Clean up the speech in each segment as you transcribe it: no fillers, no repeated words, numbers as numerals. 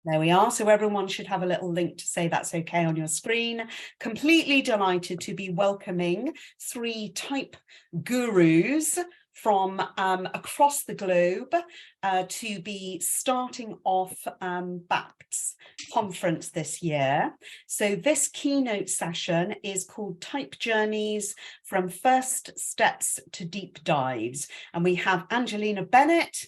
There we are. So everyone should have a little link to say that's okay on your screen. Completely delighted to be welcoming 3 type gurus from across the globe to be starting off BAPT's conference this year. So this keynote session is called Type Journeys from First Steps to Deep Dives. And we have Angelina Bennet,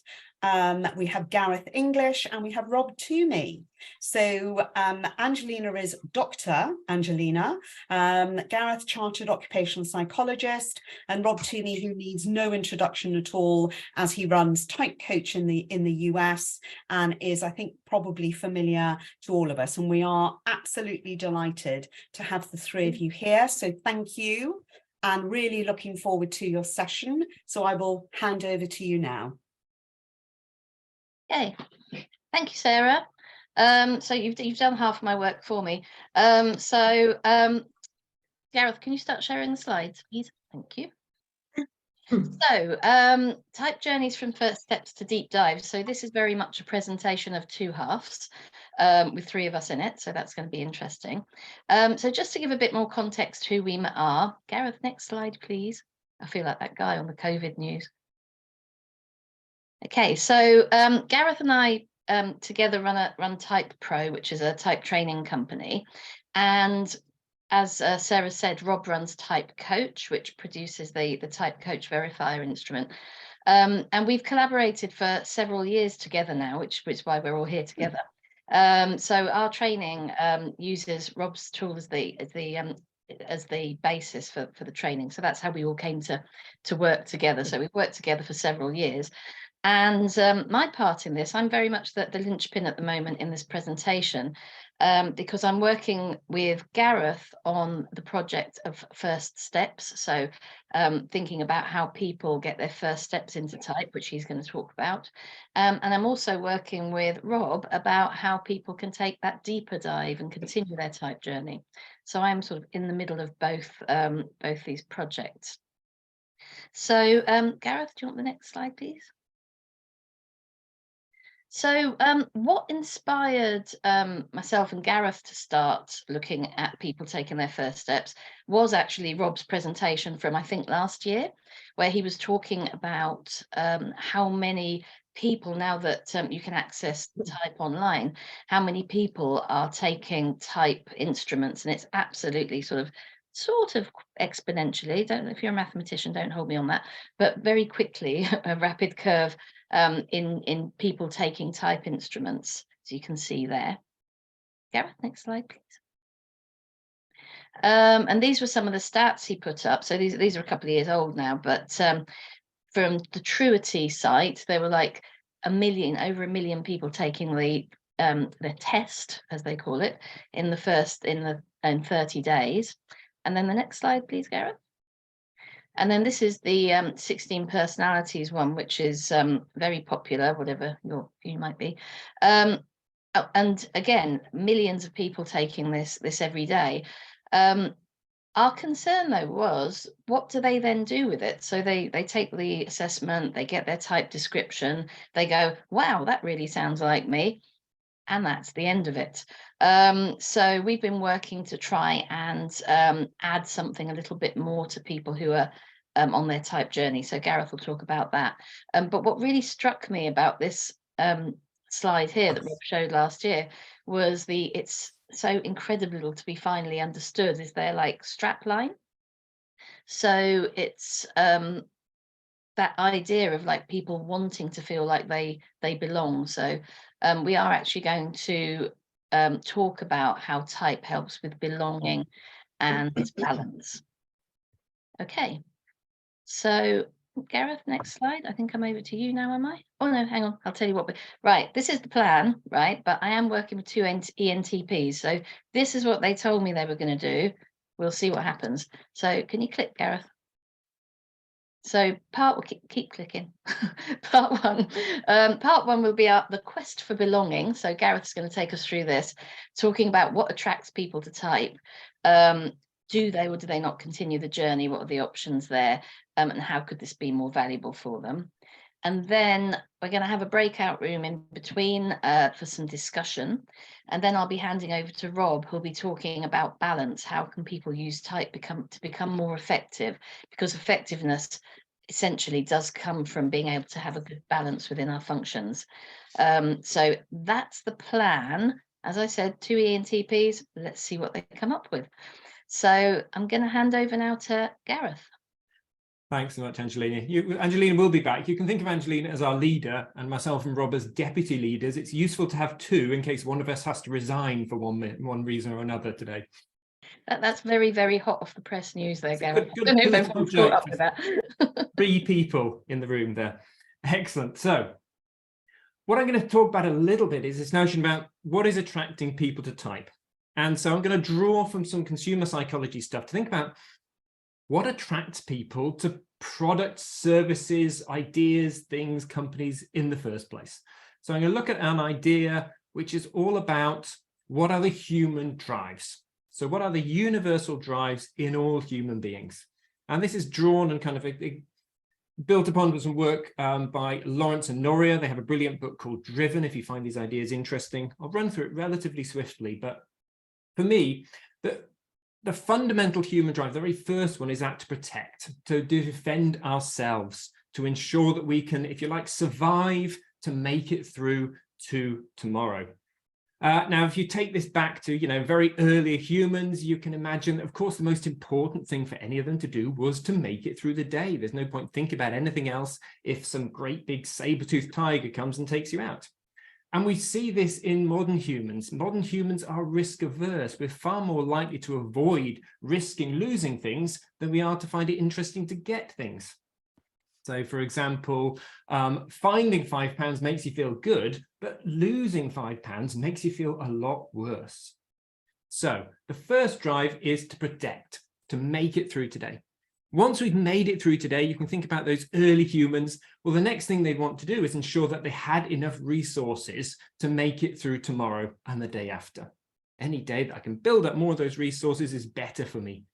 we have Gareth English, and we have Rob Toomey. So Angelina is Dr. Angelina, Gareth, chartered occupational psychologist, and Rob Toomey, who needs no introduction at all, as he runs Type Coach in the US and is, I think, probably familiar to all of us. And we are absolutely delighted to have the 3 of you here. So thank you, and really looking forward to your session. So I will hand over to you now. Okay, thank you, Sarah. So you've done half of my work for me. Gareth, can you start sharing the slides, please? Thank you. So, Type Journeys from First Steps to Deep Dives. So this is very much a presentation of 2 halves with 3 of us in it. So that's going to be interesting. So just to give a bit more context who we are. Gareth, next slide, please. I feel like that guy on the COVID news. Okay, so Gareth and I together run Type Pro, which is a type training company. And as Sarah said, Rob runs Type Coach, which produces the Type Coach verifier instrument. And we've collaborated for several years together now, which is why we're all here together. So our training uses Rob's tool as the basis for the training. So that's how we all came to work together. So we've worked together for several years. And my part in this, I'm very much the linchpin at the moment in this presentation, because I'm working with Gareth on the project of first steps. So thinking about how people get their first steps into type, which he's going to talk about. And I'm also working with Rob about how people can take that deeper dive and continue their type journey. So I'm sort of in the middle of both these projects. So Gareth, do you want the next slide, please? So what inspired myself and Gareth to start looking at people taking their first steps was actually Rob's presentation from, I think, last year, where he was talking about how many people, now that you can access type online, how many people are taking type instruments, and it's absolutely sort of exponentially. Don't know if you're a mathematician, don't hold me on that, but very quickly, a rapid curve in people taking type instruments, as you can see there. Gareth, next slide, please. And these were some of the stats he put up. So these are a couple of years old now, but from the Truity site, there were like over a million people taking the test, as they call it, in 30 days. And then the next slide, please, Gareth. And then this is the 16 personalities one, which is very popular, whatever your view might be. And again, millions of people taking this every day. Our concern, though, was what do they then do with it? So they take the assessment, they get their type description, they go, wow, that really sounds like me. And that's the end of it. So we've been working to try and add something a little bit more to people who are on their type journey. So Gareth will talk about that. But what really struck me about this slide here that Rob showed last year was it's so incredible to be finally understood is their like strap line. So it's that idea of like people wanting to feel like they belong. So we are actually going to talk about how type helps with belonging and balance. Okay, so Gareth, next slide. I think I'm over to you now, am I? Oh no, hang on, I'll tell you what. Right, this is the plan, right? But I am working with 2 ENTPs. So this is what they told me they were going to do. We'll see what happens. So can you click, Gareth? So keep clicking. Part one will be the quest for belonging. So Gareth's going to take us through this, talking about what attracts people to type. Do they or do they not continue the journey? What are the options there? And how could this be more valuable for them? And then we're going to have a breakout room in between for some discussion. And then I'll be handing over to Rob, who'll be talking about balance. How can people use type to become more effective? Because effectiveness essentially does come from being able to have a good balance within our functions. So that's the plan. As I said, 2 ENTPs, let's see what they come up with. So I'm going to hand over now to Gareth. Thanks so much, Angelina. Angelina will be back. You can think of Angelina as our leader and myself and Rob as deputy leaders. It's useful to have two in case one of us has to resign for one reason or another today. That's very, very hot off the press news there, Gareth. Good I don't know if everyone's caught up with that. 3 people in the room there. Excellent. So what I'm going to talk about a little bit is this notion about what is attracting people to type. And so I'm going to draw from some consumer psychology stuff to think about what attracts people to products, services, ideas, things, companies in the first place. So I'm going to look at an idea which is all about what are the human drives. So what are the universal drives in all human beings? And this is drawn and kind of built upon some work by Lawrence and Noria. They have a brilliant book called Driven, if you find these ideas interesting. I'll run through it relatively swiftly, but for me, the fundamental human drive, the very first one, is that to protect, to defend ourselves, to ensure that we can, if you like, survive to make it through to tomorrow. Now, if you take this back to, very early humans, you can imagine that, of course, the most important thing for any of them to do was to make it through the day. There's no point thinking about anything else if some great big saber-toothed tiger comes and takes you out. And we see this in modern humans. Modern humans are risk averse. We're far more likely to avoid risking losing things than we are to find it interesting to get things. So, for example, finding £5 makes you feel good, but losing £5 makes you feel a lot worse. So the first drive is to protect, to make it through today. Once we've made it through today, you can think about those early humans. Well, the next thing they want to do is ensure that they had enough resources to make it through tomorrow and the day after. Any day that I can build up more of those resources is better for me.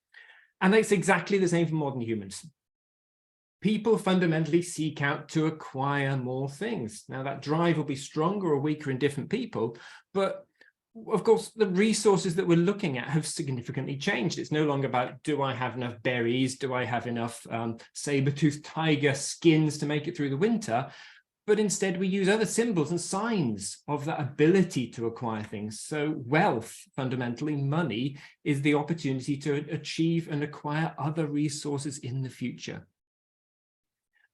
And that's exactly the same for modern humans. People fundamentally seek out to acquire more things. Now, that drive will be stronger or weaker in different people, but of course, the resources that we're looking at have significantly changed. It's no longer about, do I have enough berries? Do I have enough saber-toothed tiger skins to make it through the winter? But instead, we use other symbols and signs of that ability to acquire things. So wealth, fundamentally, money, is the opportunity to achieve and acquire other resources in the future.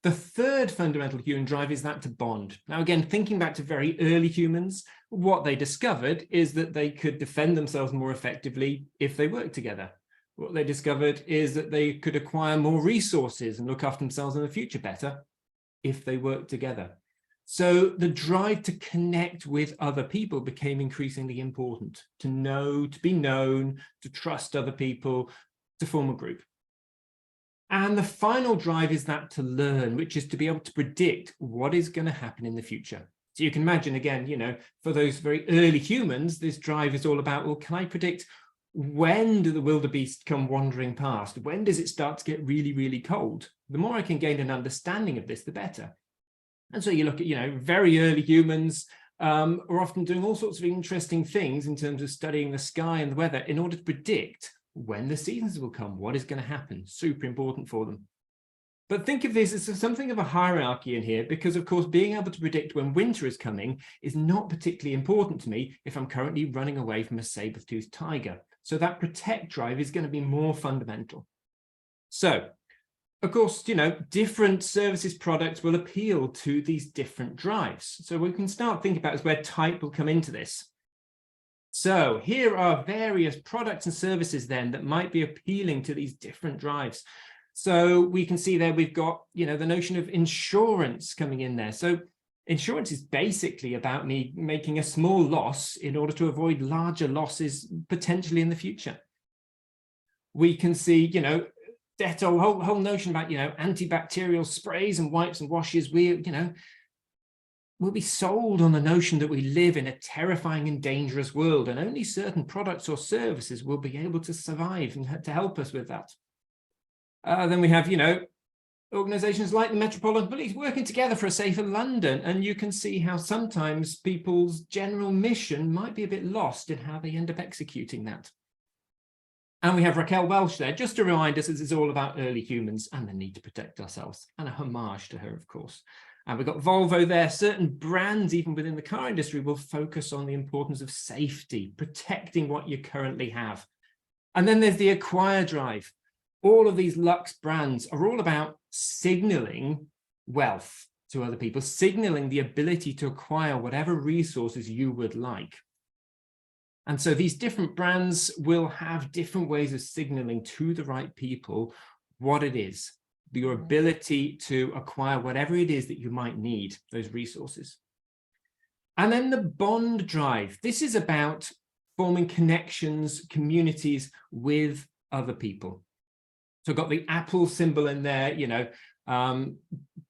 The third fundamental human drive is that to bond. Now, again, thinking back to very early humans, what they discovered is that they could defend themselves more effectively if they worked together. What they discovered is that they could acquire more resources and look after themselves in the future better if they worked together. So the drive to connect with other people became increasingly important, to know, to be known, to trust other people, to form a group. And the final drive is that to learn, which is to be able to predict what is going to happen in the future. So you can imagine, again, for those very early humans, this drive is all about, well, can I predict when do the wildebeest come wandering past? When does it start to get really, really cold? The more I can gain an understanding of this, the better. And so you look at, very early humans are often doing all sorts of interesting things in terms of studying the sky and the weather in order to predict when the seasons will come, what is going to happen. Super important for them. But think of this as something of a hierarchy in here, because of course, being able to predict when winter is coming is not particularly important to me if I'm currently running away from a saber-toothed tiger. So that protect drive is going to be more fundamental. So, of course, different services products will appeal to these different drives. So we can start thinking about is where type will come into this. So here are various products and services then that might be appealing to these different drives. So we can see there we've got, the notion of insurance coming in there. So insurance is basically about me making a small loss in order to avoid larger losses potentially in the future. We can see, Dettol, whole notion about, antibacterial sprays and wipes and washes. We'll be sold on the notion that we live in a terrifying and dangerous world, and only certain products or services will be able to survive and to help us with that. Then we have, organisations like the Metropolitan Police working together for a safer London. And you can see how sometimes people's general mission might be a bit lost in how they end up executing that. And we have Raquel Welch there, just to remind us this is all about early humans and the need to protect ourselves, and a homage to her, of course. And we've got Volvo there. Certain brands, even within the car industry, will focus on the importance of safety, protecting what you currently have. And then there's the acquire drive. All of these luxe brands are all about signaling wealth to other people, signaling the ability to acquire whatever resources you would like. And so these different brands will have different ways of signaling to the right people what it is, your ability to acquire whatever it is that you might need, those resources. And then the bond drive. This is about forming connections, communities with other people. So I've got the Apple symbol in there, you know,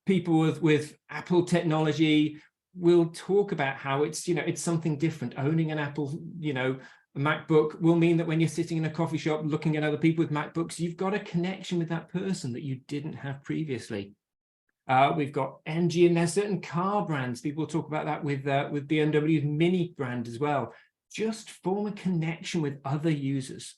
people with Apple technology will talk about how it's, you know, it's something different. Owning an Apple, you know, a MacBook will mean that when you're sitting in a coffee shop looking at other people with MacBooks, you've got a connection with that person that you didn't have previously. We've got MG, and there's certain car brands. People talk about that with BMW's Mini brand as well. Just form a connection with other users.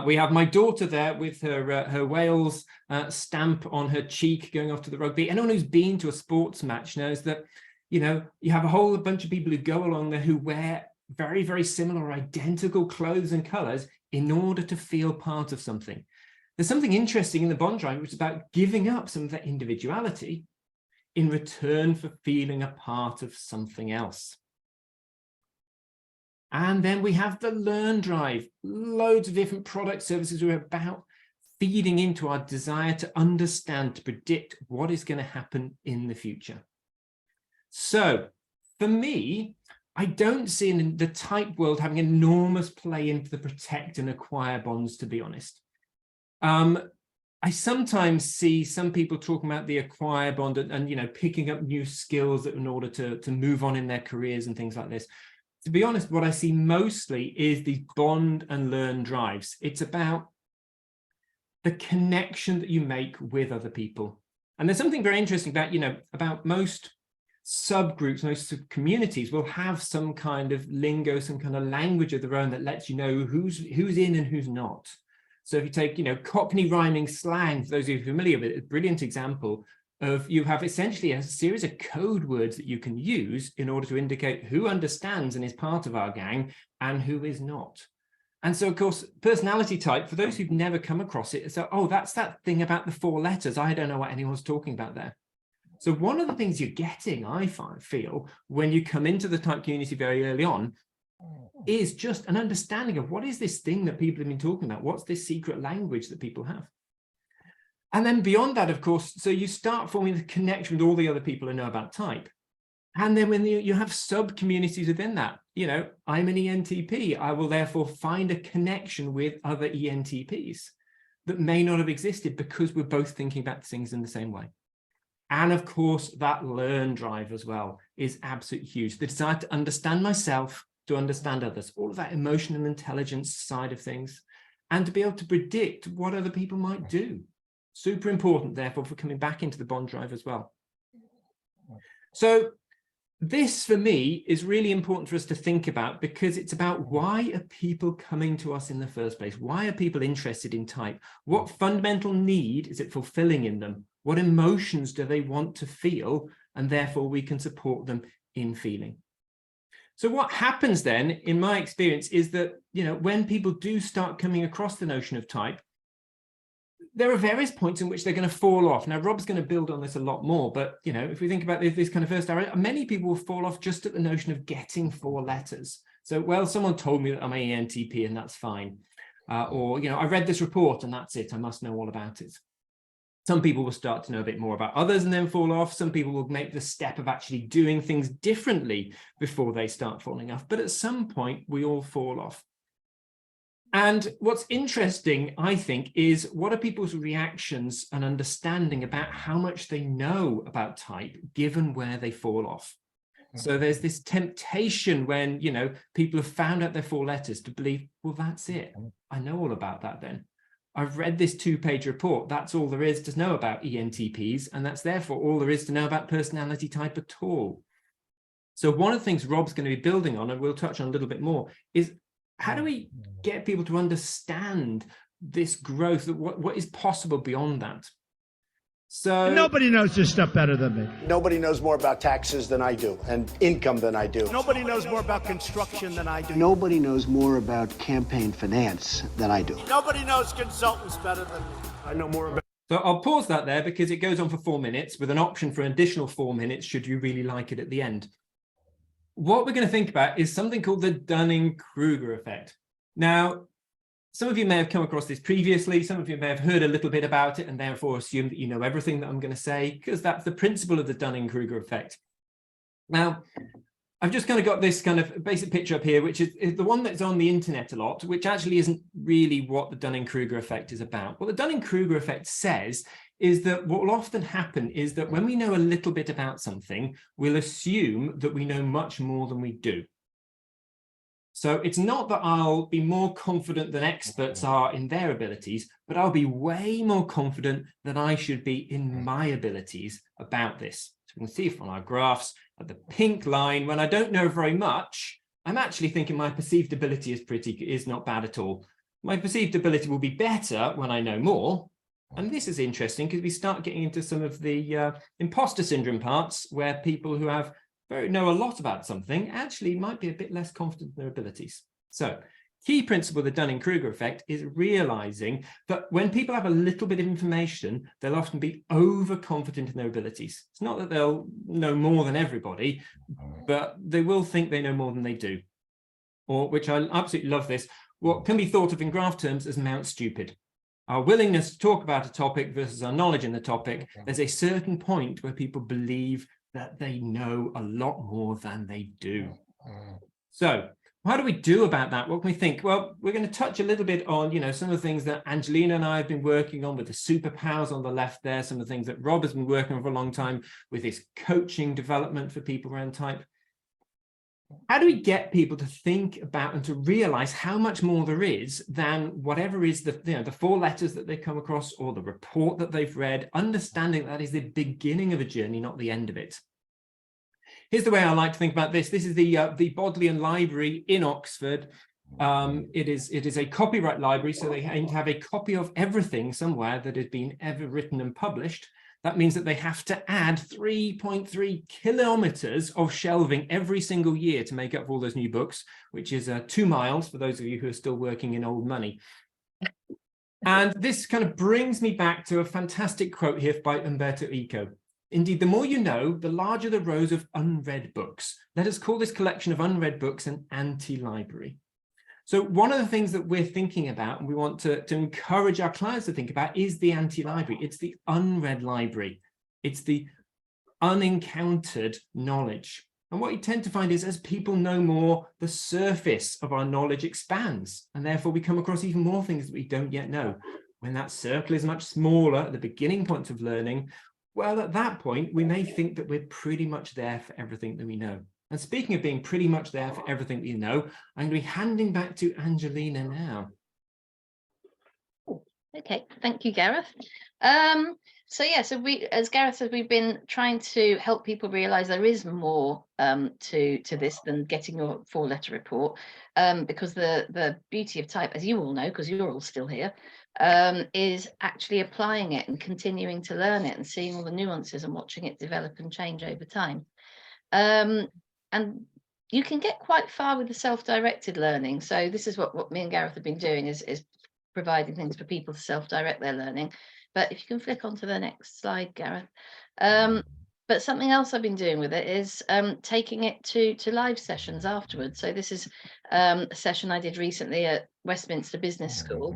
We have my daughter there with her Wales stamp on her cheek going off to the rugby. Anyone who's been to a sports match knows that, you know, you have a whole bunch of people who go along there who wear very, very similar, identical clothes and colors in order to feel part of something. There's something interesting in the bond drive, which is about giving up some of that individuality in return for feeling a part of something else. And then we have the learn drive, loads of different product services are about feeding into our desire to understand, to predict what is going to happen in the future. So for me, I don't see in the type world having enormous play into the protect and acquire bonds, to be honest. I sometimes see some people talking about the acquire bond and you know, picking up new skills in order to move on in their careers and things like this. To be honest, what I see mostly is the bond and learn drives. It's about the connection that you make with other people. And there's something very interesting about, you know, about most subgroups, most communities will have some kind of lingo, some kind of language of their own that lets you know who's in and who's not. So if you take, you know, Cockney rhyming slang, for those of you familiar with it, a brilliant example of you have essentially a series of code words that you can use in order to indicate who understands and is part of our gang and who is not. And so, of course, personality type, for those who've never come across it, so, oh, that's that thing about the 4 letters. I don't know what anyone's talking about there. So one of the things you're getting, I feel, when you come into the type community very early on, is just an understanding of what is this thing that people have been talking about? What's this secret language that people have? And then beyond that, of course, so you start forming the connection with all the other people who know about type. And then when you have sub-communities within that, you know, I'm an ENTP, I will therefore find a connection with other ENTPs that may not have existed because we're both thinking about things in the same way. And of course, that learn drive as well is absolutely huge. The desire to understand myself, to understand others, all of that emotional intelligence side of things, and to be able to predict what other people might do. Super important, therefore, for coming back into the bond drive as well. So this, for me, is really important for us to think about because it's about why are people coming to us in the first place? Why are people interested in type? What fundamental need is it fulfilling in them? What emotions do they want to feel? And therefore, we can support them in feeling. So what happens then, in my experience, is that, you know, when people do start coming across the notion of type, there are various points in which they're going to fall off. Now, Rob's going to build on this a lot more, but, you know, if we think about this kind of first area, many people will fall off just at the notion of getting 4 letters. So, well, someone told me that I'm an ENTP and that's fine. Or, you know, I read this report and that's it. I must know all about it. Some people will start to know a bit more about others and then fall off. Some people will make the step of actually doing things differently before they start falling off. But at some point, we all fall off. And what's interesting, I think, is what are people's reactions and understanding about how much they know about type, given where they fall off. So there's this temptation when, you know, people have found out their 4 letters to believe, well, that's it. I know all about that then. I've read this 2-page report. That's all there is to know about ENTPs, and that's therefore all there is to know about personality type at all. So one of the things Rob's going to be building on, and we'll touch on a little bit more, is how do we get people to understand this growth, what is possible beyond that? So nobody knows this stuff better than me. Nobody knows more about taxes than I do, and income than I do. Nobody knows more about construction than I do. Nobody knows more about campaign finance than I do. Nobody knows consultants better than me. I know more about... So I'll pause that there because it goes on for 4 minutes with an option for an additional 4 minutes should you really like it at the end. What we're going to think about is something called the Dunning-Kruger effect. Now, some of you may have come across this previously. Some of you may have heard a little bit about it and therefore assume that you know everything that I'm going to say, because that's the principle of the Dunning-Kruger effect. Now, I've just kind of got this kind of basic picture up here, which is the one that's on the internet a lot, which actually isn't really what the Dunning-Kruger effect is about. What the Dunning-Kruger effect says is that what will often happen is that when we know a little bit about something, we'll assume that we know much more than we do. So it's not that I'll be more confident than experts are in their abilities, but I'll be way more confident than I should be in my abilities about this. So we can see from our graphs at the pink line, when I don't know very much, I'm actually thinking my perceived ability is not bad at all. My perceived ability will be better when I know more. And this is interesting because we start getting into some of the imposter syndrome parts where people who know a lot about something actually might be a bit less confident in their abilities. So key principle of the Dunning-Kruger effect is realizing that when people have a little bit of information, they'll often be overconfident in their abilities. It's not that they'll know more than everybody, but they will think they know more than they do. Or, which I absolutely love this, what can be thought of in graph terms as Mount Stupid. Our willingness to talk about a topic versus our knowledge in the topic, there's a certain point where people believe that they know a lot more than they do. So how do we do about that? What can we think? Well, we're going to touch a little bit on, some of the things that Angelina and I have been working on with the superpowers on the left there, some of the things that Rob has been working on for a long time with his coaching development for people around type. How do we get people to think about and to realize how much more there is than whatever is the 4 letters that they come across or the report that they've read, understanding that is the beginning of a journey, not the end of it? Here's the way I like to think about this. This is the Bodleian Library in Oxford. It is a copyright library, so they aim to have a copy of everything somewhere that has been ever written and published. That means that they have to add 3.3 kilometers of shelving every single year to make up for all those new books, which is 2 miles for those of you who are still working in old money. And this kind of brings me back to a fantastic quote here by Umberto Eco. Indeed, the more you know, the larger the rows of unread books. Let us call this collection of unread books an anti-library. So one of the things that we're thinking about and we want to encourage our clients to think about is the anti-library. It's the unread library. It's the unencountered knowledge. And what you tend to find is as people know more, the surface of our knowledge expands. And therefore we come across even more things that we don't yet know. When that circle is much smaller at the beginning point of learning, well, at that point, we may think that we're pretty much there for everything that we know. And speaking of being pretty much there for everything that you know, I'm going to be handing back to Angelina now. Okay, thank you, Gareth. So we, as Gareth said, we've been trying to help people realise there is more to this than getting your 4-letter report, because the beauty of type, as you all know, because you're all still here, is actually applying it and continuing to learn it and seeing all the nuances and watching it develop and change over time. And you can get quite far with the self-directed learning. So this is what me and Gareth have been doing is providing things for people to self-direct their learning. But if you can flick onto the next slide, Gareth. But something else I've been doing with it is taking it to live sessions afterwards. So this is a session I did recently at Westminster Business School.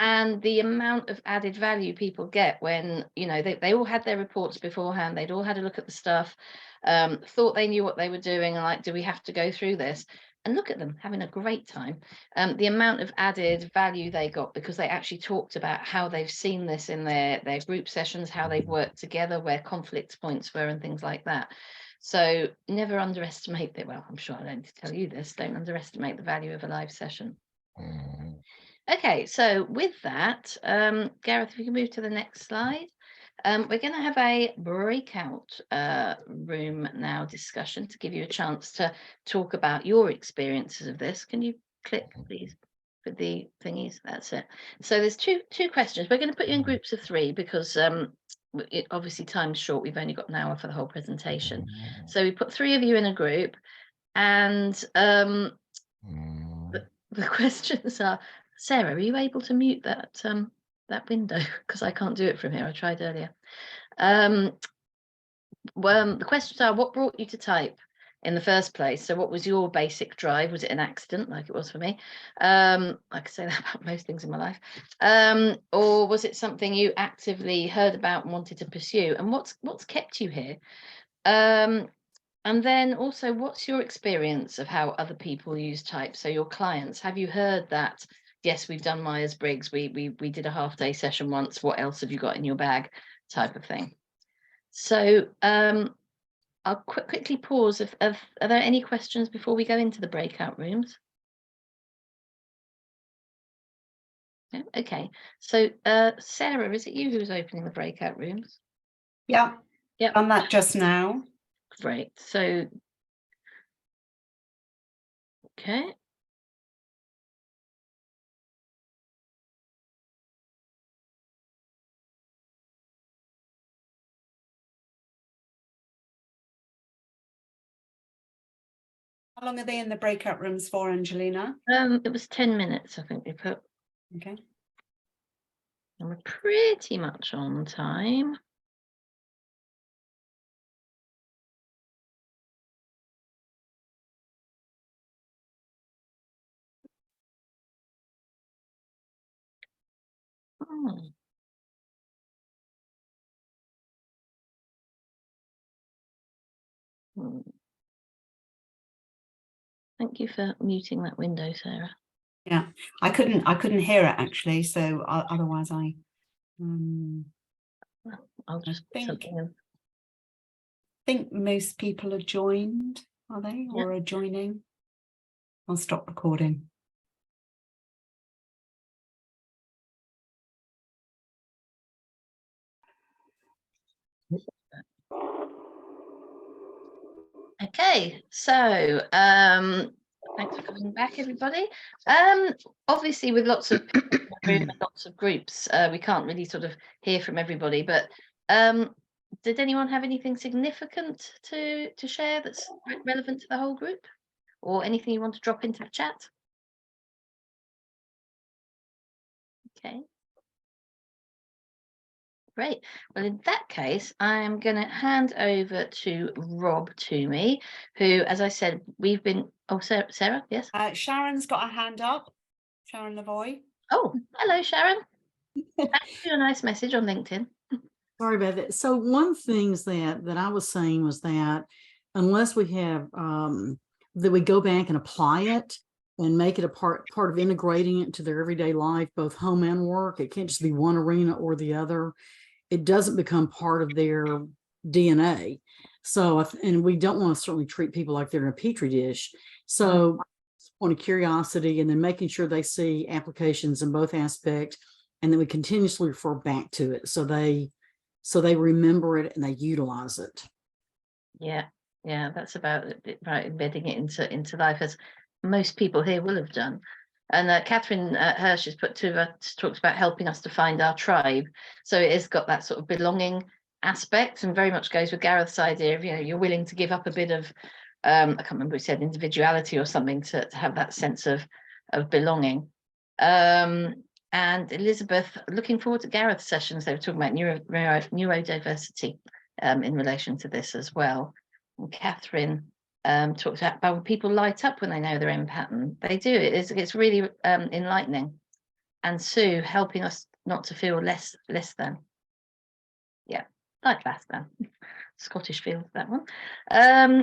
And the amount of added value people get when, they all had their reports beforehand, they'd all had a look at the stuff, thought they knew what they were doing and like, do we have to go through this? And look at them having a great time. The amount of added value they got because they actually talked about how they've seen this in their group sessions, how they've worked together, where conflict points were and things like that. So never underestimate that. Well, I'm sure I don't need to tell you this. Don't underestimate the value of a live session. Okay, so with that, Gareth, if you can move to the next slide. We're going to have a breakout room now discussion to give you a chance to talk about your experiences of this. Can you click, please, for the thingies? That's it. So there's two questions. We're going to put you in groups of 3 because obviously time's short. We've only got an hour for the whole presentation. So we put 3 of you in a group, and the questions are, Sarah, are you able to mute that that window? Because I can't do it from here. I tried earlier. Well, the questions are, what brought you to type in the first place? So what was your basic drive? Was it an accident like it was for me? I could say that about most things in my life. Or was it something you actively heard about and wanted to pursue? And what's kept you here? And then also, what's your experience of how other people use type? So your clients, have you heard that? Yes, we've done Myers-Briggs. We did a half-day session once. What else have you got in your bag? Type of thing. So I'll quickly pause. Are there any questions before we go into the breakout rooms? No? Okay. So Sarah, is it you who's opening the breakout rooms? Yeah. Yep. Done that just now. Great. So, okay. How long are they in the breakout rooms for, Angelina? It was 10 minutes, I think we put. Okay. And we're pretty much on time. Oh. Thank you for muting that window, Sarah. Yeah, I couldn't hear it actually, so otherwise I'll just think most people are joined, are they? Yep. Or are joining? I'll stop recording. Okay, so thanks for coming back, everybody. Obviously, with lots of people in the room and lots of groups, we can't really sort of hear from everybody. But did anyone have anything significant to share that's relevant to the whole group, or anything you want to drop into the chat? Okay. Great. Well, in that case, I'm going to hand over to Rob Toomey, who, as I said, we've been. Oh, Sarah, yes. Sharon's got a hand up. Sharon Lavoy. Oh, hello, Sharon. Thanks for your nice message on LinkedIn. Sorry about that. So one things that I was saying was that unless we have that we go back and apply it and make it a part of integrating it into their everyday life, both home and work, it can't just be one arena or the other. It doesn't become part of their DNA. So, and we don't want to certainly treat people like they're in a petri dish. So, on a curiosity, and then making sure they see applications in both aspects, and then we continuously refer back to it, so they remember it and they utilize it. Yeah, that's about it, right? Embedding it into life, as most people here will have done. And Catherine Hirsch has put talks about helping us to find our tribe. So it has got that sort of belonging aspect, and very much goes with Gareth's idea of, you're willing to give up a bit of, I can't remember who said individuality or something, to have that sense of belonging. And Elizabeth, looking forward to Gareth's sessions. They were talking about neurodiversity in relation to this as well. And Catherine talked about when people light up when they know their own pattern. They do. It's really enlightening. And Sue, helping us not to feel less than. Yeah, like less than. Scottish feel to that one.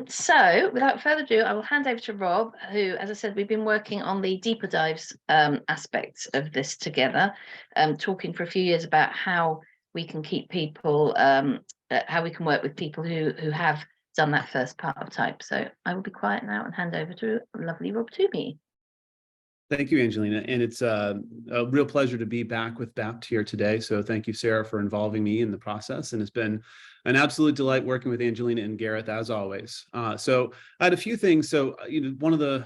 So without further ado, I will hand over to Rob, who, as I said, we've been working on the deeper dives aspects of this together, talking for a few years about how we can keep people, how we can work with people who have done that first part of type. So I will be quiet now and hand over to lovely Rob Toomey. Thank you, Angelina. And it's a real pleasure to be back with BAPT here today. So thank you, Sarah, for involving me in the process. And it's been an absolute delight working with Angelina and Gareth, as always. So I had a few things. So, one of the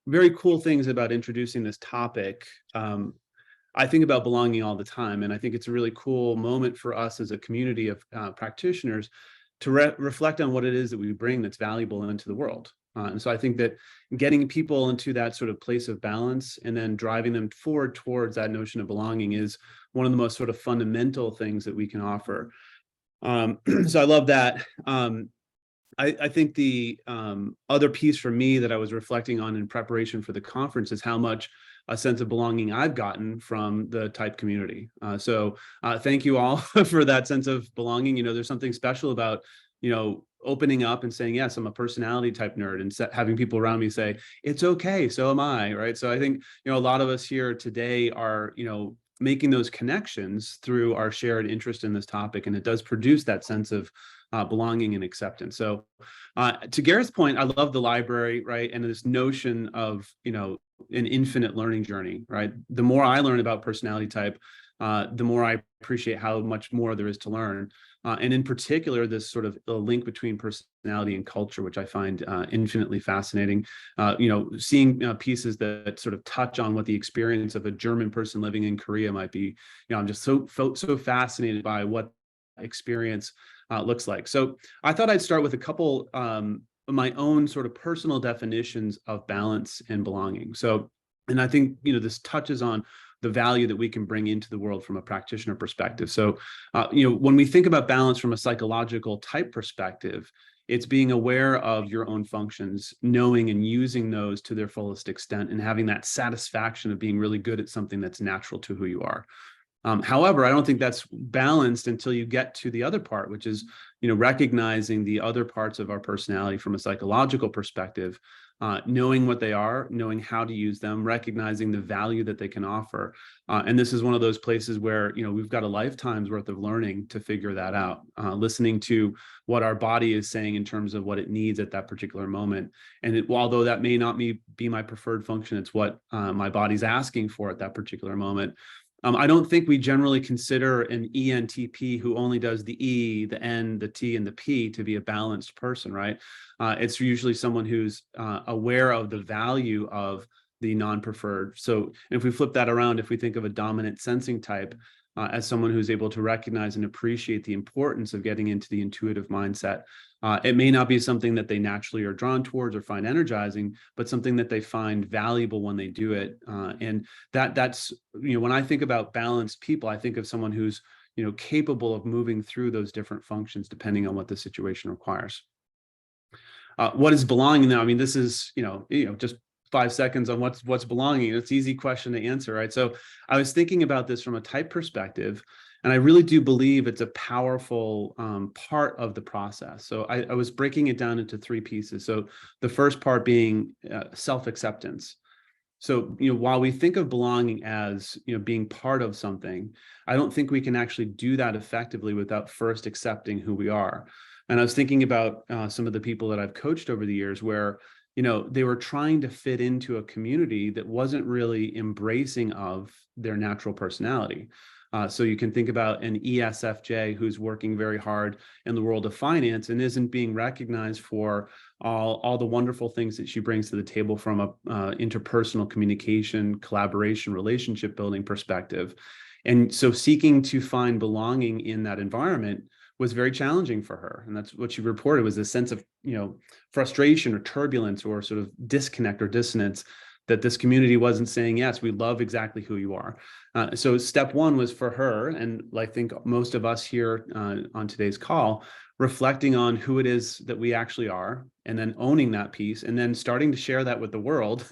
very cool things about introducing this topic, I think about belonging all the time. And I think it's a really cool moment for us as a community of practitioners to reflect on what it is that we bring that's valuable into the world. And so I think that getting people into that sort of place of balance and then driving them forward towards that notion of belonging is one of the most sort of fundamental things that we can offer. So I love that. I think the other piece for me that I was reflecting on in preparation for the conference is how much a sense of belonging I've gotten from the type community. So thank you all for that sense of belonging. There's something special about, opening up and saying, yes, I'm a personality type nerd, and having people around me say, it's okay, so am I, right? So I think, a lot of us here today are, making those connections through our shared interest in this topic, and it does produce that sense of belonging and acceptance. So to Gareth's point, I love the library, right? And this notion of, an infinite learning journey, right? The more I learn about personality type, the more I appreciate how much more there is to learn. And in particular, this sort of link between personality and culture, which I find infinitely fascinating. Seeing pieces that sort of touch on what the experience of a German person living in Korea might be. I'm just so fascinated by what experience looks like. So I thought I'd start with a couple of my own sort of personal definitions of balance and belonging. So, and I think, this touches on the value that we can bring into the world from a practitioner perspective. So, when we think about balance from a psychological type perspective, it's being aware of your own functions, knowing and using those to their fullest extent, and having that satisfaction of being really good at something that's natural to who you are. However, I don't think that's balanced until you get to the other part, which is, recognizing the other parts of our personality from a psychological perspective, knowing what they are, knowing how to use them, recognizing the value that they can offer. And this is one of those places where, we've got a lifetime's worth of learning to figure that out, listening to what our body is saying in terms of what it needs at that particular moment. And although that may not be my preferred function, it's what my body's asking for at that particular moment. I don't think we generally consider an ENTP who only does the E, the N, the T, and the P to be a balanced person, right? It's usually someone who's aware of the value of the non-preferred. So if we flip that around, if we think of a dominant sensing type as someone who's able to recognize and appreciate the importance of getting into the intuitive mindset, it may not be something that they naturally are drawn towards or find energizing, but something that they find valuable when they do it. And that's, when I think about balanced people, I think of someone who's, capable of moving through those different functions depending on what the situation requires. What is belonging now? I mean, this is, just 5 seconds on what's belonging. It's an easy question to answer, right? So I was thinking about this from a type perspective, and I really do believe it's a powerful part of the process. So I was breaking it down into 3 pieces. So the first part being self-acceptance. So, while we think of belonging as, being part of something, I don't think we can actually do that effectively without first accepting who we are. And I was thinking about some of the people that I've coached over the years where, they were trying to fit into a community that wasn't really embracing of their natural personality. So you can think about an ESFJ who's working very hard in the world of finance and isn't being recognized for all the wonderful things that she brings to the table from a interpersonal communication, collaboration, relationship building perspective. And so seeking to find belonging in that environment was very challenging for her. And that's what she reported, was a sense of, frustration or turbulence or sort of disconnect or dissonance, that this community wasn't saying, yes, we love exactly who you are. So step 1 was for her, and I think most of us here on today's call, reflecting on who it is that we actually are, and then owning that piece, and then starting to share that with the world,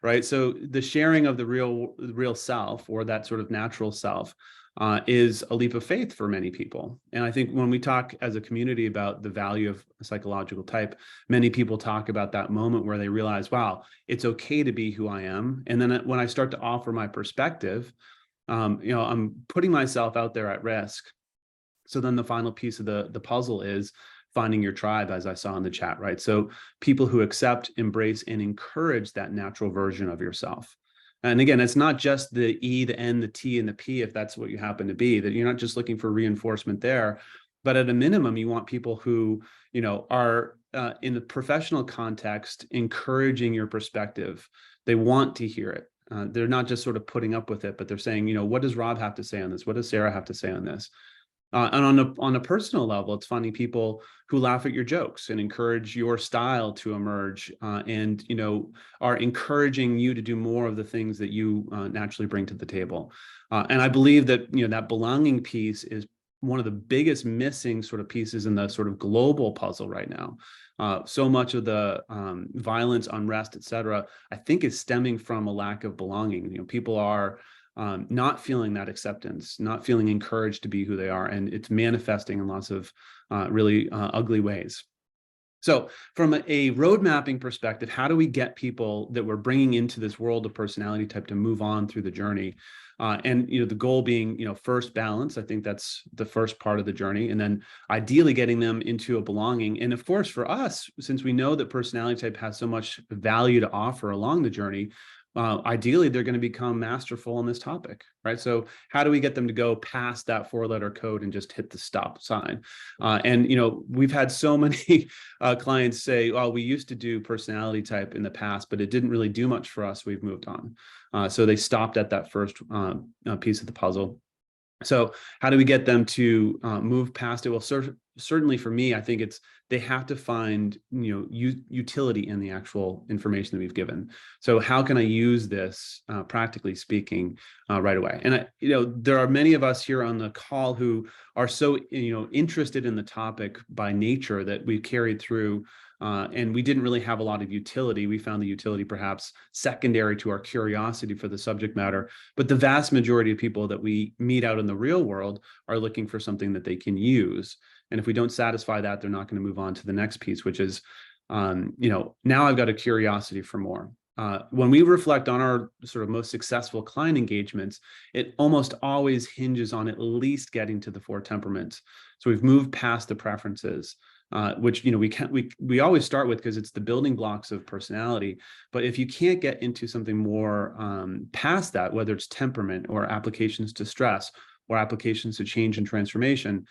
right? So the sharing of the real self, or that sort of natural self, is a leap of faith for many people. And I think when we talk as a community about the value of a psychological type, many people talk about that moment where they realize, wow, it's okay to be who I am. And then when I start to offer my perspective, I'm putting myself out there at risk. So then the final piece of the puzzle is finding your tribe, as I saw in the chat, right? So people who accept, embrace, and encourage that natural version of yourself. And again, it's not just the E, the N, the T, and the P, if that's what you happen to be, that you're not just looking for reinforcement there, but at a minimum, you want people who, are in the professional context, encouraging your perspective. They want to hear it. They're not just sort of putting up with it, but they're saying, what does Rob have to say on this? What does Sarah have to say on this? And on a personal level, it's finding people who laugh at your jokes and encourage your style to emerge, and are encouraging you to do more of the things that you naturally bring to the table. And I believe that that belonging piece is one of the biggest missing sort of pieces in the sort of global puzzle right now. So much of the violence, unrest, et cetera, I think is stemming from a lack of belonging. People are not feeling that acceptance, not feeling encouraged to be who they are. And it's manifesting in lots of really ugly ways. So from a road mapping perspective, how do we get people that we're bringing into this world of personality type to move on through the journey? And the goal being, first balance. I think that's the first part of the journey, and then ideally getting them into a belonging. And of course, for us, since we know that personality type has so much value to offer along the journey, ideally they're going to become masterful on this topic, right? So how do we get them to go past that 4-letter code and just hit the stop sign? And we've had so many clients say, "Oh, we used to do personality type in the past, but it didn't really do much for us. We've moved on." So they stopped at that first piece of the puzzle. So how do we get them to move past it? Well, certainly for me, I think they have to find utility in the actual information that we've given. So how can I use this practically speaking right away? And there are many of us here on the call who are so interested in the topic by nature that we've carried through. And we didn't really have a lot of utility. We found the utility perhaps secondary to our curiosity for the subject matter. But the vast majority of people that we meet out in the real world are looking for something that they can use. And if we don't satisfy that, they're not going to move on to the next piece, which is, now I've got a curiosity for more. When we reflect on our sort of most successful client engagements, it almost always hinges on at least getting to the 4 temperaments. So we've moved past the preferences. Which we always start with because it's the building blocks of personality. But if you can't get into something more past that, whether it's temperament or applications to stress or applications to change and transformation,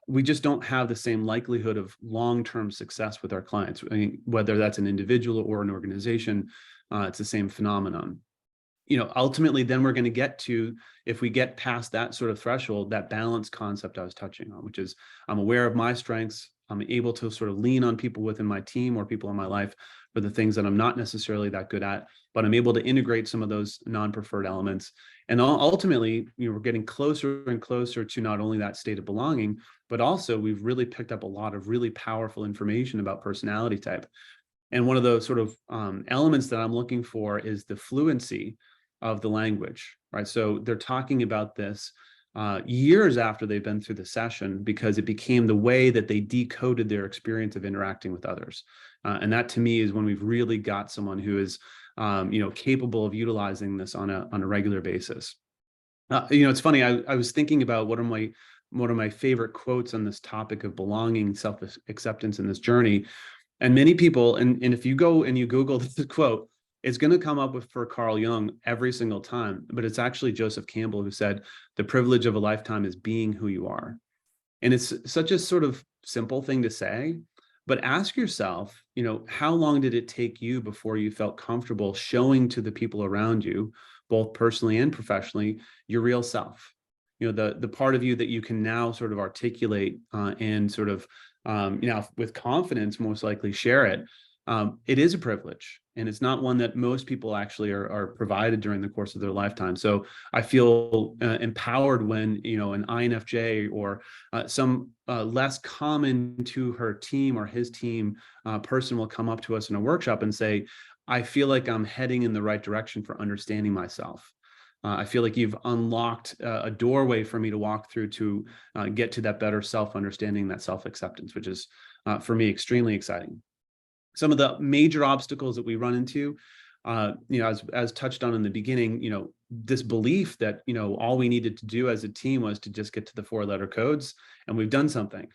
we just don't have the same likelihood of long-term success with our clients. I mean, whether that's an individual or an organization, it's the same phenomenon. Ultimately, then we're going to get to, if we get past that sort of threshold, that balance concept I was touching on, which is I'm aware of my strengths. I'm able to sort of lean on people within my team or people in my life for the things that I'm not necessarily that good at, but I'm able to integrate some of those non-preferred elements. And ultimately, we're getting closer and closer to not only that state of belonging, but also we've really picked up a lot of really powerful information about personality type. And one of those sort of elements that I'm looking for is the fluency of the language, right? So they're talking about this years after they've been through the session because it became the way that they decoded their experience of interacting with others. And that to me is when we've really got someone who is capable of utilizing this on a regular basis. It's funny, I was thinking about one of my favorite quotes on this topic of belonging, self-acceptance in this journey. And many people, and if you go and you Google this quote, it's going to come up with for Carl Jung every single time, but it's actually Joseph Campbell who said, "The privilege of a lifetime is being who you are." And it's such a sort of simple thing to say, but ask yourself, how long did it take you before you felt comfortable showing to the people around you, both personally and professionally, your real self? The part of you that you can now sort of articulate and sort of, with confidence, most likely share it. It is a privilege, and it's not one that most people actually are provided during the course of their lifetime. So I feel empowered when, an INFJ or some less common to her team or his team person will come up to us in a workshop and say, "I feel like I'm heading in the right direction for understanding myself. I feel like you've unlocked a doorway for me to walk through to get to that better self-understanding, that self-acceptance," which is, for me, extremely exciting. Some of the major obstacles that we run into as touched on in the beginning, this belief that, all we needed to do as a team was to just get to the 4-letter codes, and we've done something.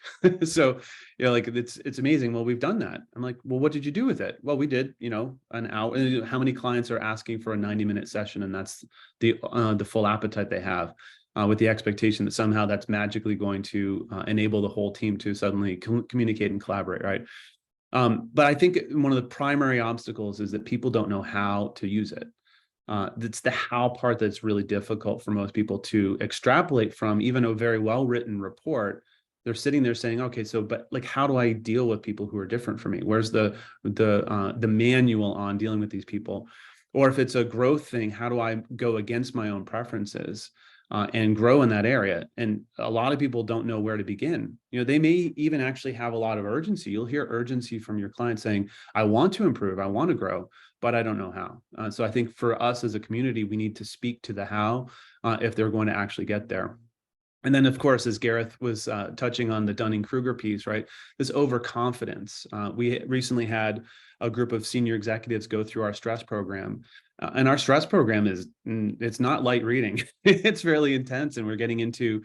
So, like it's amazing. Well, we've done that. I'm like, well, what did you do with it? Well, we did, an hour. How many clients are asking for a 90-minute session, and that's the full appetite they have, with the expectation that somehow that's magically going to enable the whole team to suddenly communicate and collaborate, right? But I think one of the primary obstacles is that people don't know how to use it. It's the how part that's really difficult for most people to extrapolate from. Even a very well-written report, they're sitting there saying, okay, so, but like, how do I deal with people who are different from me? Where's the manual on dealing with these people? Or if it's a growth thing, how do I go against my own preferences and grow in that area? And a lot of people don't know where to begin. They may even actually have a lot of urgency. You'll hear urgency from your clients saying, I want to improve, I want to grow, but I don't know how. So I think for us as a community, we need to speak to the how if they're going to actually get there. And then, of course, as Gareth was touching on the Dunning-Kruger piece, right? This overconfidence. We recently had a group of senior executives go through our stress program. And our stress program it's not light reading. It's fairly intense. And we're getting into,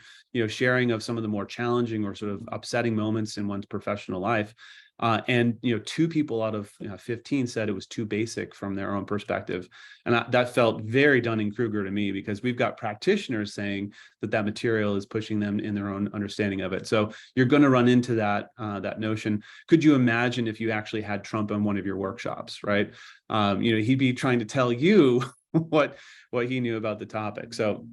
sharing of some of the more challenging or sort of upsetting moments in one's professional life. And 2 people out of 15 said it was too basic from their own perspective. And that felt very Dunning-Kruger to me, because we've got practitioners saying that material is pushing them in their own understanding of it. So you're going to run into that notion. Could you imagine if you actually had Trump on one of your workshops, right? He'd be trying to tell you what he knew about the topic. So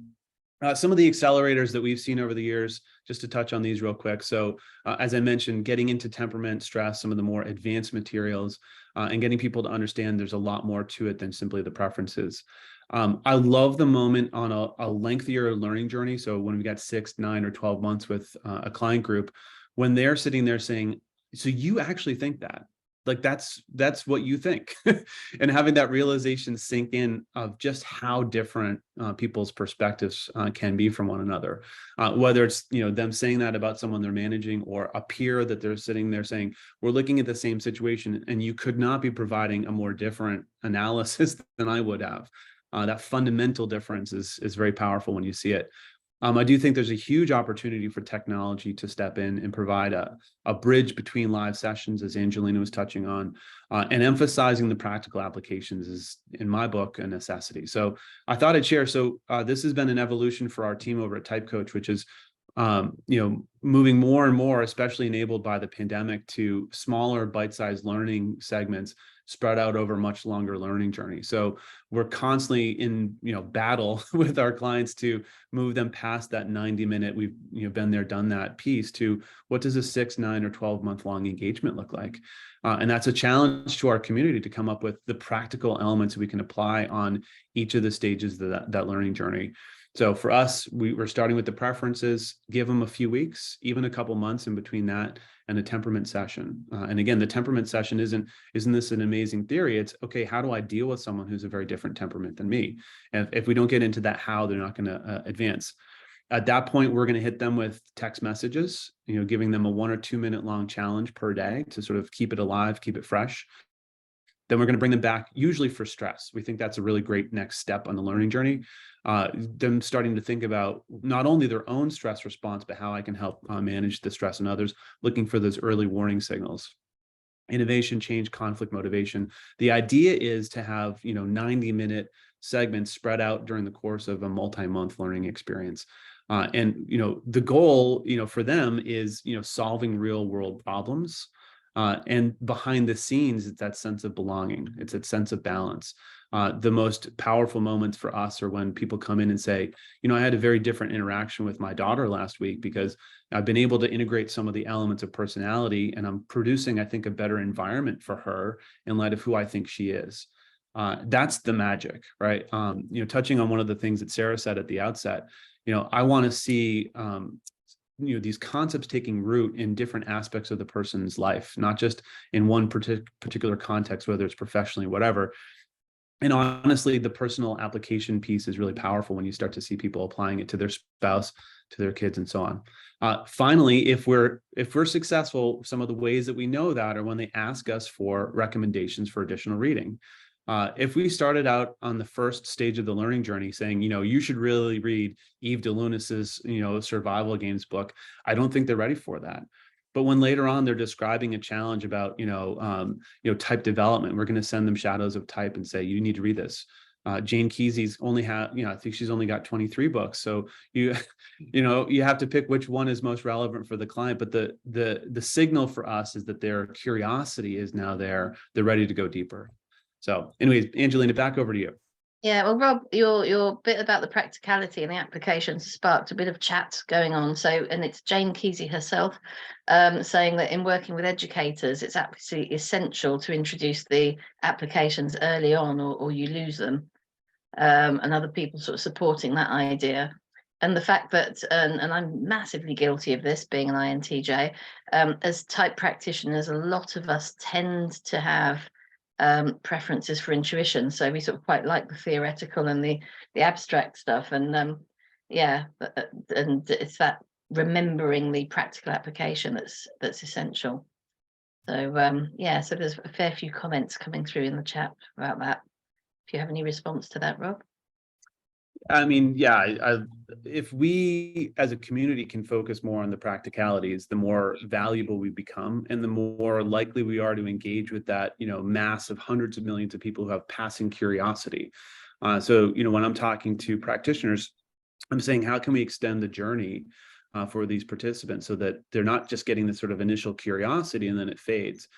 some of the accelerators that we've seen over the years, just to touch on these real quick. So as I mentioned, getting into temperament, stress, some of the more advanced materials, and getting people to understand there's a lot more to it than simply the preferences. I love the moment on a lengthier learning journey. So when we got 6, 9, or 12 months with a client group, when they're sitting there saying, so you actually think that? Like that's what you think. And having that realization sink in of just how different people's perspectives can be from one another, whether it's them saying that about someone they're managing, or a peer that they're sitting there saying, we're looking at the same situation and you could not be providing a more different analysis than I would have. That fundamental difference is very powerful when you see it. I do think there's a huge opportunity for technology to step in and provide a bridge between live sessions, as Angelina was touching on, and emphasizing the practical applications is, in my book, a necessity. So I thought I'd share. So this has been an evolution for our team over at TypeCoach, which is moving more and more, especially enabled by the pandemic, to smaller bite-sized learning segments spread out over much longer learning journey. So we're constantly in battle with our clients to move them past that 90-minute, we've been there, done that piece, to what does a 6, 9, or 12-month long engagement look like? And that's a challenge to our community to come up with the practical elements we can apply on each of the stages of that learning journey. So for us, we're starting with the preferences, give them a few weeks, even a couple months in between that, and a temperament session. And again, the temperament session isn't this an amazing theory? It's, okay, how do I deal with someone who's a very different temperament than me? And if we don't get into that how, they're not going to advance. At that point, we're going to hit them with text messages, giving them a 1 or 2 minute long challenge per day to sort of keep it alive, keep it fresh. Then we're going to bring them back, usually for stress. We think that's a really great next step on the learning journey. Them starting to think about not only their own stress response, but how I can help manage the stress in others, looking for those early warning signals. Innovation, change, conflict, motivation. The idea is to have 90-minute segments spread out during the course of a multi-month learning experience. And the goal for them is solving real world problems. And behind the scenes, it's that sense of belonging. It's that sense of balance. The most powerful moments for us are when people come in and say, I had a very different interaction with my daughter last week because I've been able to integrate some of the elements of personality, and I'm producing, I think, a better environment for her in light of who I think she is. That's the magic, right? Touching on one of the things that Sarah said at the outset, I want to see these concepts taking root in different aspects of the person's life, not just in one particular context, whether it's professionally, whatever. And honestly, the personal application piece is really powerful when you start to see people applying it to their spouse, to their kids, and so on. Finally, if we're successful, some of the ways that we know that are when they ask us for recommendations for additional reading. If we started out on the first stage of the learning journey saying, you should really read Yves Deleunis's, survival games book, I don't think they're ready for that. But when later on they're describing a challenge about, type development, we're going to send them Shadows of Type and say, you need to read this. Jane Kesey's only had, I think she's only got 23 books. So you have to pick which one is most relevant for the client. But the signal for us is that their curiosity is now there. They're ready to go deeper. So anyways, Angelina, back over to you. Yeah, well, Rob, your bit about the practicality and the applications sparked a bit of chat going on. So, and it's Jane Kesey herself saying that in working with educators, it's absolutely essential to introduce the applications early on, or you lose them. And other people sort of supporting that idea. And the fact that, and I'm massively guilty of this, being an INTJ, as type practitioners, a lot of us tend to have preferences for intuition, so we sort of quite like the theoretical and the abstract stuff, and and it's that remembering the practical application that's essential. So so there's a fair few comments coming through in the chat about that. If you have any response to that, Rob. I mean, if we as a community can focus more on the practicalities, the more valuable we become, and the more likely we are to engage with that, mass of hundreds of millions of people who have passing curiosity. So, when I'm talking to practitioners, I'm saying, how can we extend the journey for these participants so that they're not just getting this sort of initial curiosity and then it fades.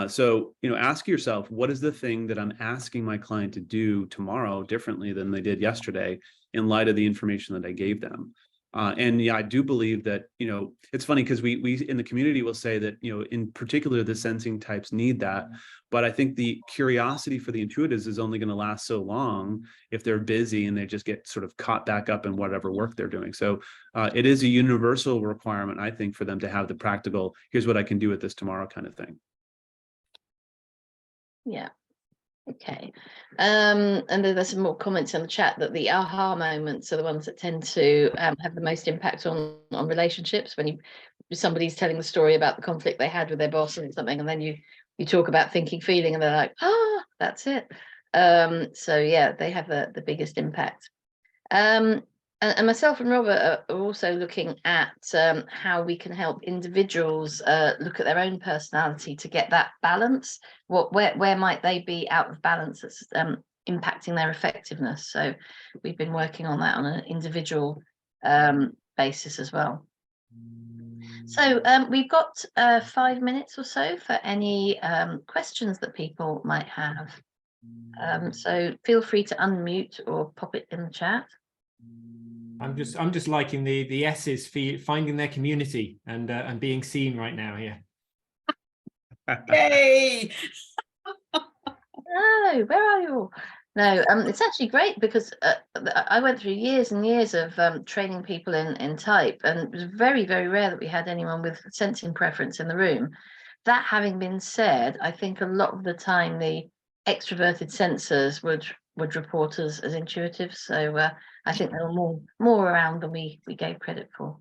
So, ask yourself, what is the thing that I'm asking my client to do tomorrow differently than they did yesterday in light of the information that I gave them? I do believe that, it's funny because we in the community will say that, in particular, the sensing types need that. But I think the curiosity for the intuitives is only going to last so long if they're busy and they just get sort of caught back up in whatever work they're doing. So it is a universal requirement, I think, for them to have the practical, here's what I can do with this tomorrow kind of thing. Yeah. Okay. And then there's some more comments in the chat that the aha moments are the ones that tend to have the most impact on relationships. When somebody's telling the story about the conflict they had with their boss and something, and then you talk about thinking, feeling, and they're like, that's it. So yeah, they have the biggest impact. And myself and Robert are also looking at how we can help individuals look at their own personality to get that balance. Where might they be out of balance that's impacting their effectiveness? So we've been working on that on an individual basis as well. So we've got 5 minutes or so for any questions that people might have. So feel free to unmute or pop it in the chat. I'm just liking the S's, finding their community and being seen right now here. Yay! No, where are you all? No, it's actually great because I went through years and years of training people in type, and it was very, very rare that we had anyone with sensing preference in the room. That having been said, I think a lot of the time the extroverted sensors would report as intuitive. So I think there were more around than we gave credit for.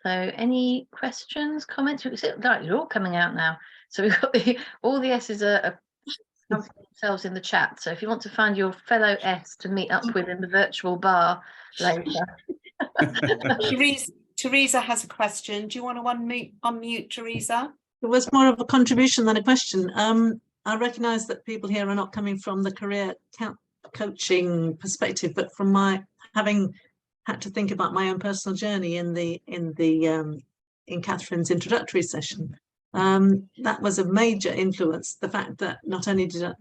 So any questions, comments? Right, you're all coming out now. So we've got all the S's are themselves in the chat. So if you want to find your fellow S to meet up with in the virtual bar later. Teresa has a question. Do you want to unmute Teresa? It was more of a contribution than a question. I recognise that people here are not coming from the career coaching perspective, but from my having had to think about my own personal journey in Catherine's introductory session. That was a major influence. The fact that not only did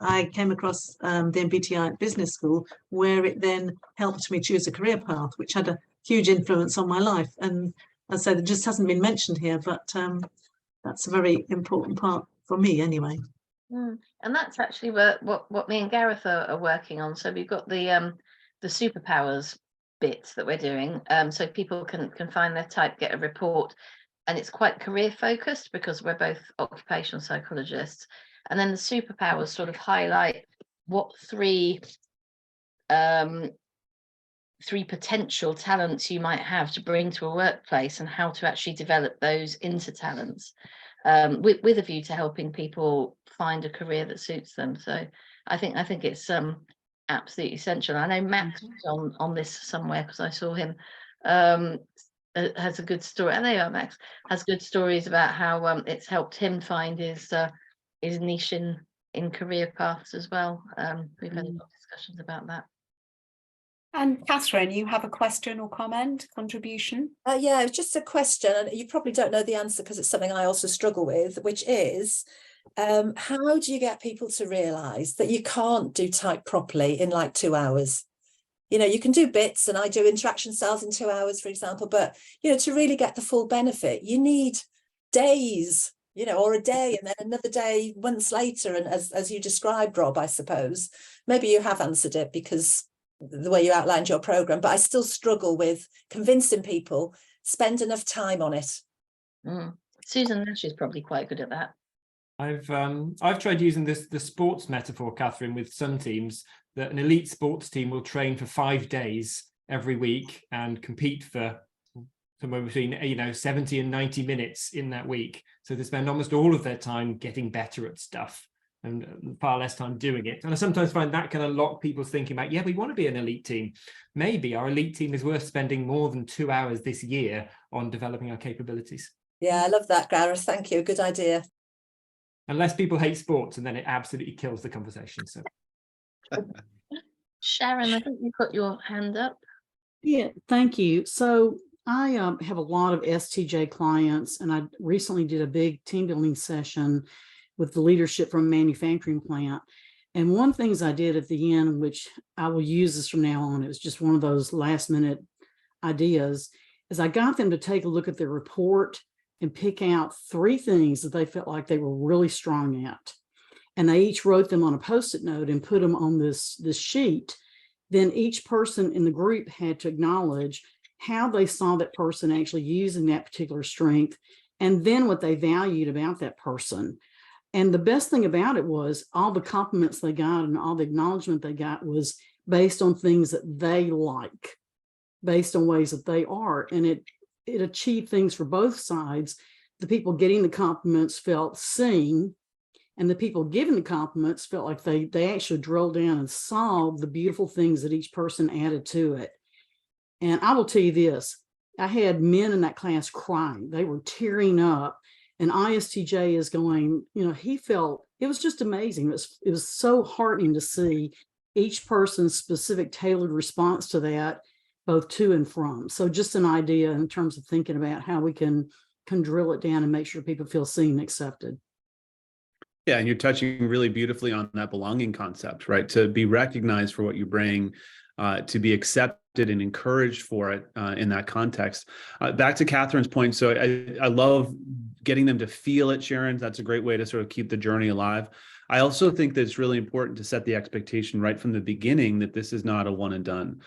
I came across the MBTI at business school, where it then helped me choose a career path, which had a huge influence on my life. And as I said, it just hasn't been mentioned here, but that's a very important part for me anyway. And that's actually what me and Gareth are working on. So we've got the superpowers bits that we're doing, so people can find their type, get a report, and it's quite career focused because we're both occupational psychologists. And then the superpowers sort of highlight what three potential talents you might have to bring to a workplace and how to actually develop those into talents. with a view to helping people find a career that suits them. So I think it's absolutely essential. I know Max was on this somewhere because I saw him. Has a good story. And there you are, Max has good stories about how it's helped him find his niche in career paths as well. We've had a lot of discussions about that. And Catherine, you have a question or comment, contribution? Yeah, it's just a question, and you probably don't know the answer because it's something I also struggle with, which is how do you get people to realise that you can't do type properly in like 2 hours? You know, you can do bits, and I do interaction styles in 2 hours, for example, but, you know, to really get the full benefit, you need days, you know, or a day and then another day months later. And as you described, Rob, I suppose, maybe you have answered it because the way you outlined your program, but I still struggle with convincing people, spend enough time on it. Susan Nash is probably quite good at that. I've tried using the sports metaphor, Catherine, with some teams, that an elite sports team will train for 5 days every week and compete for somewhere between 70 and 90 minutes in that week. So they spend almost all of their time getting better at stuff and far less time doing it. And I sometimes find that can unlock people's thinking about, yeah, we want to be an elite team. Maybe our elite team is worth spending more than 2 hours this year on developing our capabilities. Yeah, I love that, Gareth. Thank you. Good idea. Unless people hate sports, and then it absolutely kills the conversation. So, Sharon, I think you put your hand up. Yeah, thank you. So I have a lot of STJ clients, and I recently did a big team building session with the leadership from a manufacturing plant. And one of the things I did at the end, which I will use this from now on, it was just one of those last minute ideas, is I got them to take a look at their report and pick out 3 things that they felt like they were really strong at. And they each wrote them on a Post-it note and put them on this sheet. Then each person in the group had to acknowledge how they saw that person actually using that particular strength, and then what they valued about that person. And the best thing about it was all the compliments they got and all the acknowledgement they got was based on things that they like, based on ways that they are. And it achieved things for both sides. The people getting the compliments felt seen, and the people giving the compliments felt like they actually drilled down and saw the beautiful things that each person added to it. And I will tell you this, I had men in that class crying. They were tearing up. And ISTJ is going, you know, he felt, it was just amazing. It was so heartening to see each person's specific tailored response to that, both to and from. So just an idea in terms of thinking about how we can drill it down and make sure people feel seen and accepted. Yeah, and you're touching really beautifully on that belonging concept, right? To be recognized for what you bring, to be accepted and encouraged for it in that context. Back to Catherine's point, so I love getting them to feel it, Sharon. That's a great way to sort of keep the journey alive. I also think that it's really important to set the expectation right from the beginning that this is not a one and done.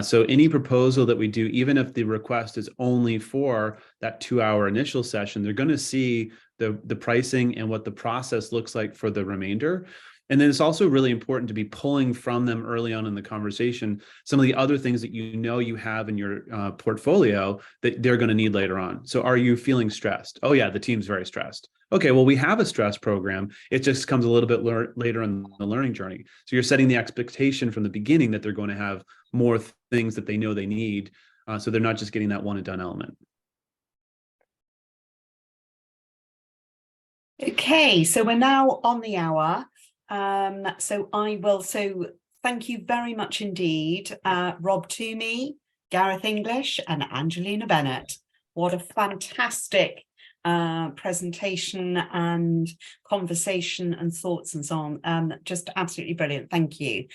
So any proposal that we do, even if the request is only for that 2-hour initial session, they're going to see the pricing and what the process looks like for the remainder. And then it's also really important to be pulling from them early on in the conversation some of the other things that you know you have in your portfolio that they're going to need later on. So are you feeling stressed? Oh yeah, the team's very stressed. Okay, well, we have a stress program. It just comes a little bit later in the learning journey. So you're setting the expectation from the beginning that they're going to have more things that they know they need. So they're not just getting that one and done element. Okay, so we're now on the hour. So thank you very much indeed, Rob Toomey, Gareth English, and Angelina Bennet. What a fantastic presentation and conversation and thoughts and so on. Just absolutely brilliant. Thank you.